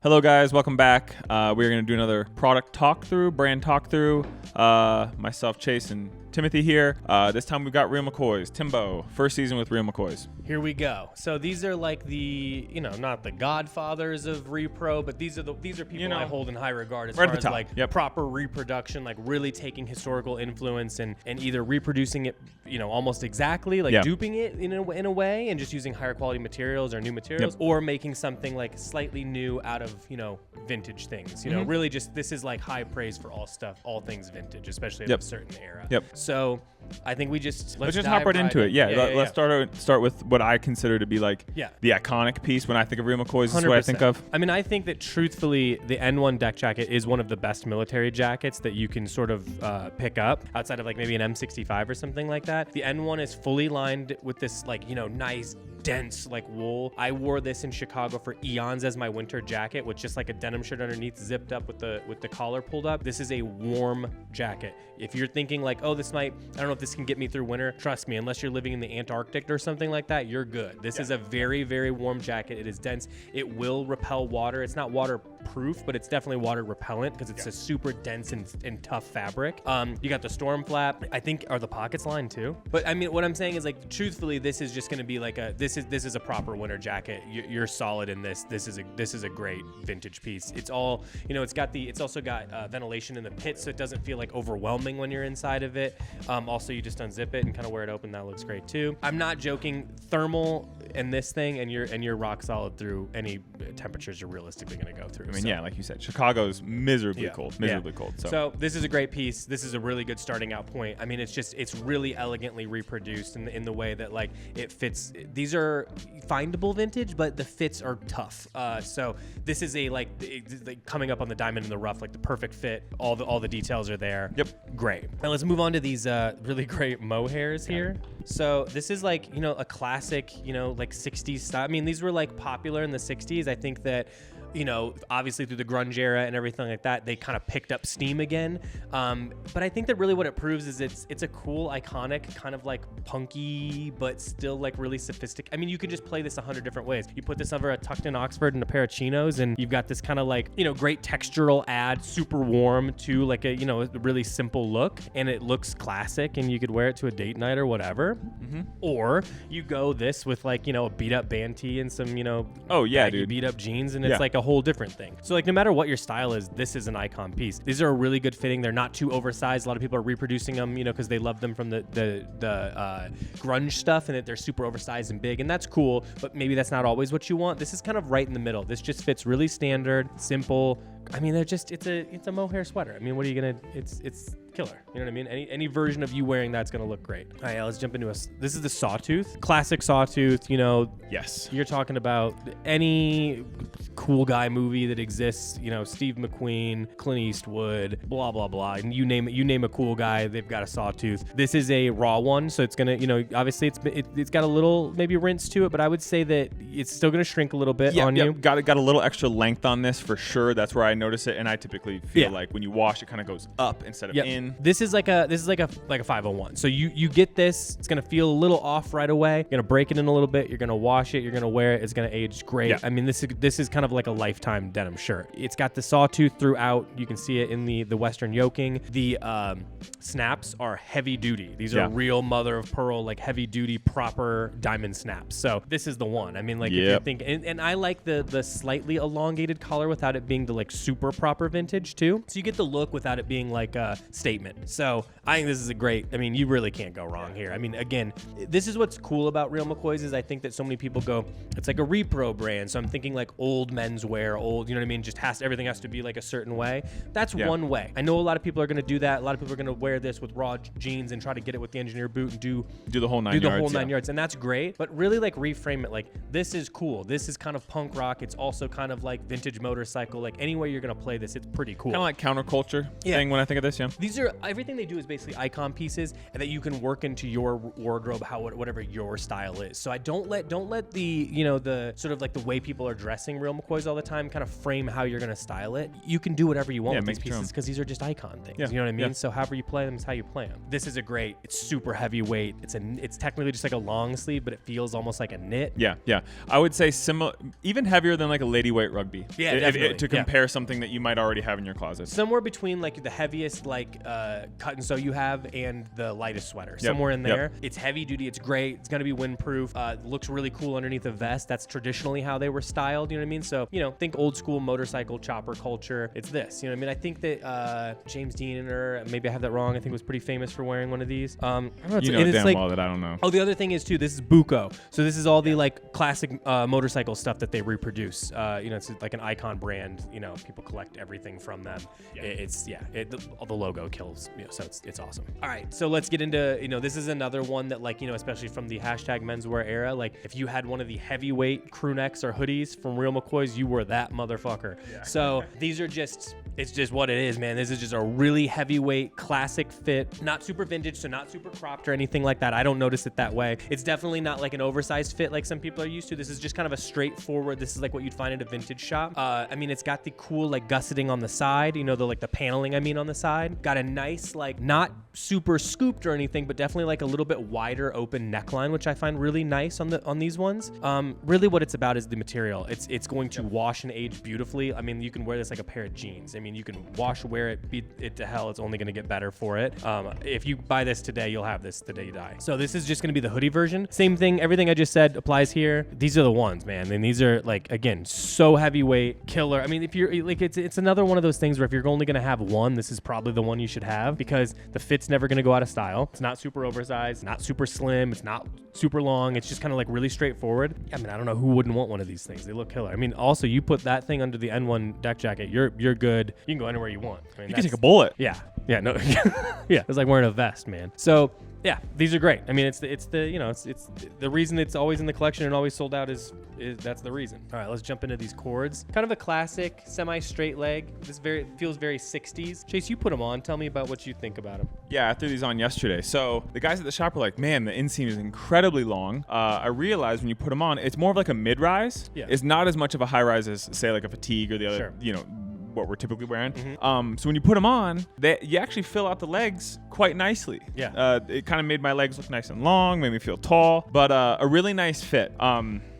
Hello guys, welcome back. We're going to do another product talk through, brand talk through. Myself, Chase, and Timothy here. This time we've got Real McCoy's. Timbo, first season with Real McCoy's. Here we go. So these are like the, not the godfathers of repro, but these are people I hold in high regard as far as like proper reproduction, like really taking historical influence and either reproducing it, almost exactly, like duping it in a way and just using higher quality materials or new materials, or making something like slightly new out of, vintage things. Really just this is like high praise for all things vintage, especially in a certain era. So I think we let's just hop right into it. Let's start with what I consider to be like the iconic piece when I think of Real McCoy's. Is what I think of. I mean, I think that truthfully, the N1 deck jacket is one of the best military jackets that you can sort of pick up outside of like maybe an M65 or something like that. The N1 is fully lined with this like, nice dense like wool. I wore this in Chicago for eons as my winter jacket with just like a denim shirt underneath zipped up with the collar pulled up. This is a warm jacket. If you're thinking like, oh, I don't know if this can get me through winter, trust me, unless you're living in the Antarctic or something like that, you're good. This is a very, very warm jacket. It is dense. It will repel water. It's not waterproof, but it's definitely water repellent because it's a super dense and tough fabric. You got the storm flap. I think are the pockets lined too. But I mean, what I'm saying is like, truthfully, this is just going to be like this is a proper winter jacket. You're solid in this. This is a great vintage piece. It's all, it's also got ventilation in the pit, so it doesn't feel like overwhelming when you're inside of it. Also, you just unzip it and kind of wear it open. That looks great too. I'm not joking. Thermal in this thing, and you're rock solid through any temperatures you're realistically going to go through. I mean, like you said, Chicago's miserably cold. Cold. So this is a great piece. This is a really good starting out point. I mean, it's really elegantly reproduced in the way that like it fits. These are findable vintage, but the fits are tough. So this is like coming up on the diamond in the rough, like the perfect fit. All the details are there. Yep. Great. Now let's move on to these really great mohairs here. So this is like, a classic, like 60s style. I mean, these were like popular in the 60s. I think that, obviously through the grunge era and everything like that, they kind of picked up steam again. But I think that really what it proves is it's a cool, iconic, kind of like punky, but still like really sophisticated. I mean, you could just play this 100 different ways. You put this over a tucked in Oxford and a pair of chinos, and you've got this kind of like, great textural add, super warm to like a, a really simple look, and it looks classic, and you could wear it to a date night or whatever. Mm-hmm. Or you go this with like, a beat up band tee and some, beat up jeans, and it's like a whole different thing. So like no matter what your style is, this is an icon piece. These are really good fitting. They're not too oversized. A lot of people are reproducing them, because they love them from the grunge stuff, and that they're super oversized and big, and that's cool, but maybe that's not always what you want. This is kind of right in the middle. This just fits really standard, simple. I mean, it's a mohair sweater. I mean, what are you gonna? It's killer. You know what I mean? Any version of you wearing that's gonna look great. All right, let's jump into this is the Sawtooth, classic Sawtooth. Yes. You're talking about any cool guy movie that exists. Steve McQueen, Clint Eastwood, blah blah blah, and you name a cool guy, they've got a Sawtooth. This is a raw one, so it's gonna, obviously it's got a little maybe rinse to it, but I would say that it's still gonna shrink a little bit on you. Got a little extra length on this for sure. That's where I notice it, and I typically feel like when you wash, it kind of goes up instead of in. This is like a 501. So you get this, it's gonna feel a little off right away. You're gonna break it in a little bit. You're gonna wash it. You're gonna wear it. It's gonna age great. I mean, this is kind of like a lifetime denim shirt. It's got the Sawtooth throughout. You can see it in the Western yoking. The snaps are heavy duty. These are real mother of pearl, like heavy duty, proper diamond snaps. So this is the one. I mean, like if you think, and I like the slightly elongated collar without it being the like super proper vintage too. So you get the look without it being like a statement. So I think this is a great, I mean, you really can't go wrong here. I mean, again, this is what's cool about Real McCoy's is I think that so many people go, it's like a repro brand. So I'm thinking like old menswear, old, you know what I mean? Everything has to be like a certain way. That's one way. I know a lot of people are going to do that. A lot of people are going to wear this with raw jeans and try to get it with the engineer boot and do the whole 9 yards. And that's great. But really like reframe it. Like this is cool. This is kind of punk rock. It's also kind of like vintage motorcycle. Like any way you're going to play this, it's pretty cool. Kind of like counterculture thing when I think of this, These are, everything they do is basically icon pieces, and that you can work into your wardrobe whatever your style is. So I don't let the the sort of like the way people are dressing Real McCoy's all the time kind of frame how you're gonna style it. You can do whatever you want with these pieces because these are just icon things. You know what I mean? So however you play them is how you play them. This is a great. It's super heavyweight. It's technically just like a long sleeve, but it feels almost like a knit. Yeah. I would say similar, even heavier than like a ladyweight rugby. Yeah, definitely. To compare something that you might already have in your closet. Somewhere between like the heaviest like cut and sew you have and the lightest sweater. Somewhere in there. It's heavy duty. It's great. It's gonna be windproof. Looks really cool underneath a vest. That's traditionally how they were styled. You know what I mean? So think old school motorcycle chopper culture. It's this. You know what I mean? I think that James Dean, or maybe I have that wrong, I think was pretty famous for wearing one of these. I don't know. You know damn well that I don't know. Oh, the other thing is too, this is Buco. So this is all the like classic motorcycle stuff that they reproduce. It's like an icon brand. People collect everything from them. The logo kills. So it's awesome. All right, so let's get into this is another one that like especially from the hashtag menswear era. Like if you had one of the heavyweight crew necks or hoodies from Real McCoy's, you were that motherfucker. Yeah. So these are just. It's just what it is, man. This is just a really heavyweight, classic fit. Not super vintage, so not super cropped or anything like that. I don't notice it that way. It's definitely not like an oversized fit like some people are used to. This is just kind of a straightforward, this is like what you'd find at a vintage shop. It's got the cool like gusseting on the side, the paneling on the side. Got a nice like, not super scooped or anything, but definitely like a little bit wider open neckline, which I find really nice on these ones. Really what it's about is the material. It's going to wash and age beautifully. You can wear this like a pair of jeans. You can wash, wear it, beat it to hell. It's only going to get better for it. If you buy this today, you'll have this the day you die. So this is just going to be the hoodie version. Same thing. Everything I just said applies here. These are the ones, man. And these are like, again, so heavyweight, killer. If you're like, it's another one of those things where if you're only going to have one, this is probably the one you should have because the fit's never going to go out of style. It's not super oversized, not super slim. It's not super long. It's just kind of like really straightforward. I don't know who wouldn't want one of these things. They look killer. Also you put that thing under the N1 deck jacket, you're good. You can go anywhere you want. You can take a bullet. Yeah. No. Yeah. It's like wearing a vest, man. So yeah, these are great. It's the reason it's always in the collection and always sold out is that's the reason. All right, let's jump into these cords. Kind of a classic semi-straight leg. This feels very 60s. Chase, you put them on. Tell me about what you think about them. Yeah, I threw these on yesterday. So the guys at the shop were like, man, the inseam is incredibly long. I realized when you put them on, it's more of like a mid-rise. Yeah. It's not as much of a high-rise as say like a fatigue or the other, what we're typically wearing. Mm-hmm. So when you put them on, you actually fill out the legs quite nicely. Yeah. It kind of made my legs look nice and long, made me feel tall, but a really nice fit.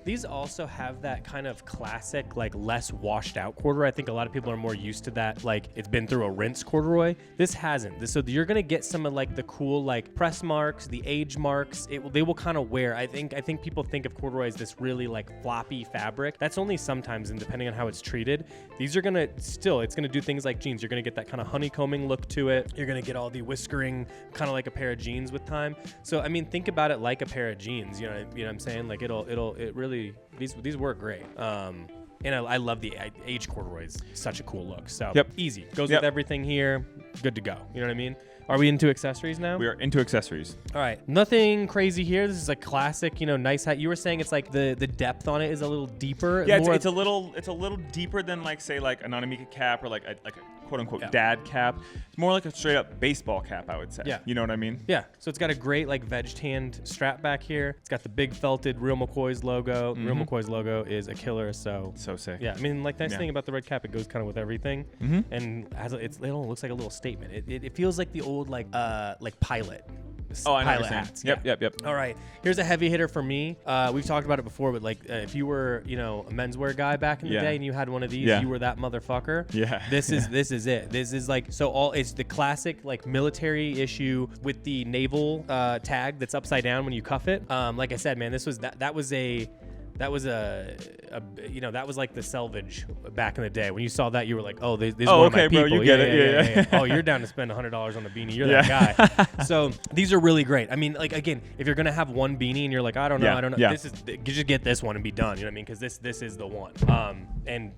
These also have that kind of classic, like less washed out corduroy. I think a lot of people are more used to that, like it's been through a rinse corduroy. This hasn't. So you're gonna get some of like the cool like press marks, the age marks. They will kind of wear. I think people think of corduroy as this really like floppy fabric. That's only sometimes, and depending on how it's treated. These are it's gonna do things like jeans. You're gonna get that kind of honeycombing look to it. You're gonna get all the whiskering, kind of like a pair of jeans with time. So think about it like a pair of jeans. You know what I'm saying? Like it really. These work great. And I love the age corduroy. It's such a cool look. So easy. Goes with everything here. Good to go. You know what I mean? Are we into accessories now? We are into accessories. All right. Nothing crazy here. This is a classic, nice hat. You were saying it's like the depth on it is a little deeper. Yeah, it's a little deeper than like say like an Anamika cap or like a quote unquote dad cap. It's more like a straight up baseball cap, I would say. Yeah. You know what I mean? Yeah. So it's got a great like veg tanned strap back here. It's got the big felted Real McCoy's logo. Mm-hmm. Real McCoy's logo is a killer. So sick. Yeah. Nice thing about the red cap, it goes kind of with everything. Mm-hmm. And it looks like a little statement. It feels like the old like pilot. I know pilot hats. Yep. All right. Here's a heavy hitter for me. We've talked about it before, but like if you were, a menswear guy back in the day and you had one of these, you were that motherfucker. Yeah. This is it. This is like it's the classic like military issue with the naval tag that's upside down when you cuff it. Like I said, man, that was like the selvage back in the day. When you saw that, you were like, oh, this is one of my people. Bro, you get it. Yeah. Oh, you're down to spend $100 on a beanie. You're that guy. So these are really great. Like again, if you're gonna have one beanie and you're like, I don't know. Yeah. Just get this one and be done. You know what I mean? Because this is the one. And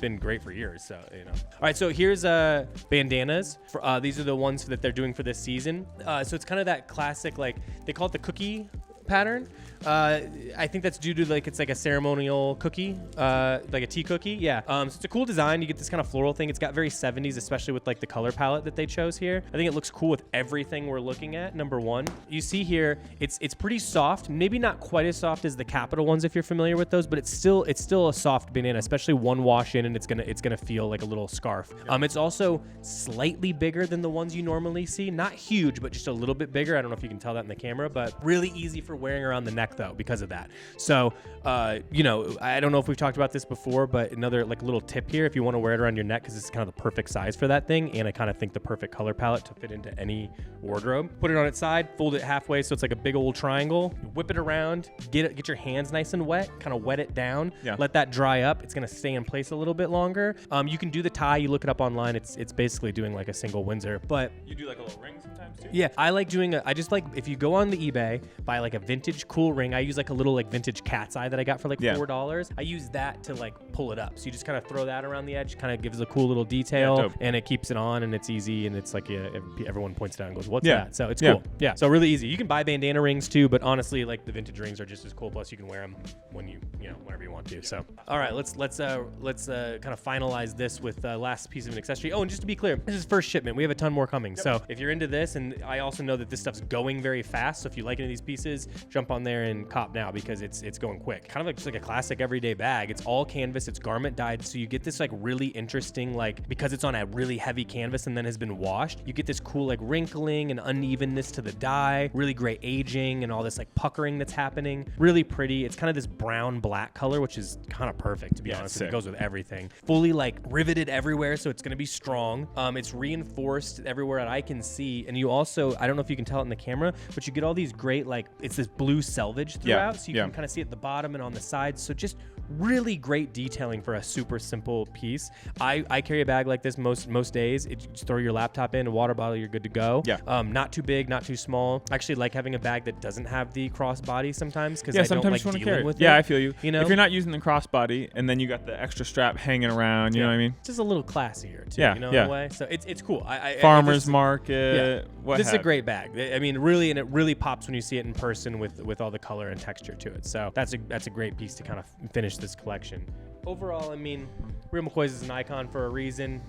been great for years. So All right. So here's bandanas. These are the ones that they're doing for this season. So it's kind of that classic, like they call it the cookie pattern. I think that's due to like it's like a ceremonial cookie, like a tea cookie. Yeah. So it's a cool design. You get this kind of floral thing. It's got very 70s, especially with like the color palette that they chose here. I think it looks cool with everything we're looking at. Number one, you see here, it's pretty soft. Maybe not quite as soft as the Capital ones if you're familiar with those, but it's still a soft banana, especially one wash in, and it's gonna feel like a little scarf. It's also slightly bigger than the ones you normally see. Not huge, but just a little bit bigger. I don't know if you can tell that in the camera, but really easy for wearing around the neck though because of that. So, I don't know if we've talked about this before, but another like little tip here, if you want to wear it around your neck, because it's kind of the perfect size for that thing, and I kind of think the perfect color palette to fit into any wardrobe. Put it on its side, fold it halfway so it's like a big old triangle. Whip it around, get your hands nice and wet, kind of wet it down. Yeah. Let that dry up. It's gonna stay in place a little bit longer. You can do the tie. You look it up online. It's basically doing like a single Windsor, but you do like a little ring sometimes too. Yeah, I like doing I just like if you go on the eBay, buy like a vintage cool ring. I use like a little like vintage cat's eye that I got for like $4. I use that to like pull it up. So you just kind of throw that around the edge, kind of gives a cool little detail, and it keeps it on, and it's easy, and it's like everyone points it out and goes, "What's that?" So it's cool. Yeah, so really easy. You can buy bandana rings too, but honestly, like the vintage rings are just as cool. Plus, you can wear them when whenever you want to. So all right, let's kind of finalize this with the last piece of an accessory. Oh, and just to be clear, this is first shipment. We have a ton more coming. So if you're into this, and I also know that this stuff's going very fast. So if you like any of these pieces, jump on there and cop now because it's going quick. Kind of like just like a classic everyday bag. It's all canvas. It's garment dyed. So you get this like really interesting, like because it's on a really heavy canvas and then has been washed, you get this cool like wrinkling and unevenness to the dye. Really great aging and all this like puckering that's happening. Really pretty. It's kind of this brown black color, which is kind of perfect to be honest. It goes with everything. Fully like riveted everywhere, so it's going to be strong. It's reinforced everywhere that I can see, and you also, I don't know if you can tell it in the camera, but you get all these great like it's this blue selvage throughout, so you can kind of see it at the bottom and on the sides. So just really great detailing for a super simple piece. I carry a bag like this most days. You just throw your laptop in, a water bottle, you're good to go. Not too big, not too small. I actually like having a bag that doesn't have the crossbody sometimes because I don't like dealing with it. Yeah, I feel you. If you're not using the crossbody and then you got the extra strap hanging around, you know what I mean? It's just a little classier too, in a way. So it's cool. Farmer's market. This is a great bag. I mean, really, and it really pops when you see it in person with all the color and texture to it. So that's a great piece to kind of finish this collection. Overall, I mean, Real McCoy's is an icon for a reason.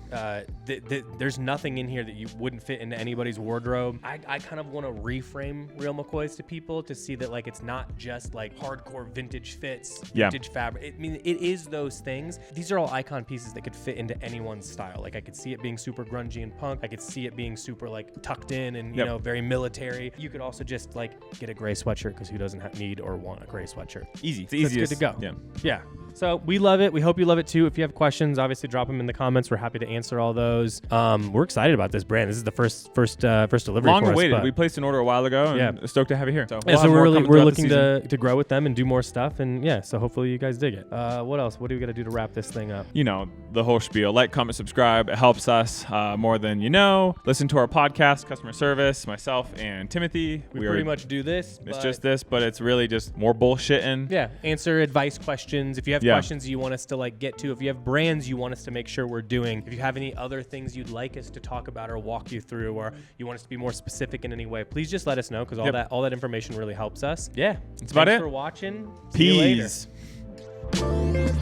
There's nothing in here that you wouldn't fit into anybody's wardrobe. I kind of want to reframe Real McCoy's to people to see that like it's not just like hardcore vintage fits, vintage fabric. I mean, it is those things. These are all icon pieces that could fit into anyone's style. Like I could see it being super grungy and punk. I could see it being super like tucked in and very military. You could also just like get a gray sweatshirt because who doesn't need or want a gray sweatshirt? Easy. It's easy. It's good to go. Yeah. So we love it. We hope you love it too. If you have questions, obviously drop them in the comments. We're happy to answer all those. We're excited about this brand. This is the first delivery. Long awaited. We placed an order a while ago, and stoked to have it here. So, we're looking to grow with them and do more stuff. And so hopefully you guys dig it. What else? What do we got to do to wrap this thing up? The whole spiel. Like, comment, subscribe. It helps us more than you know. Listen to our podcast, customer service. Myself and Timothy. We pretty much do this. It's just this, but it's really just more bullshitting. Yeah. Answer advice questions. If you have questions you want us to like get to, if you have brands you want us to make sure we're doing, if you have any other things you'd like us to talk about or walk you through, or you want us to be more specific in any way, please just let us know because all that information really helps us. Yeah. That's about it. Thanks for watching. Peace. See you later.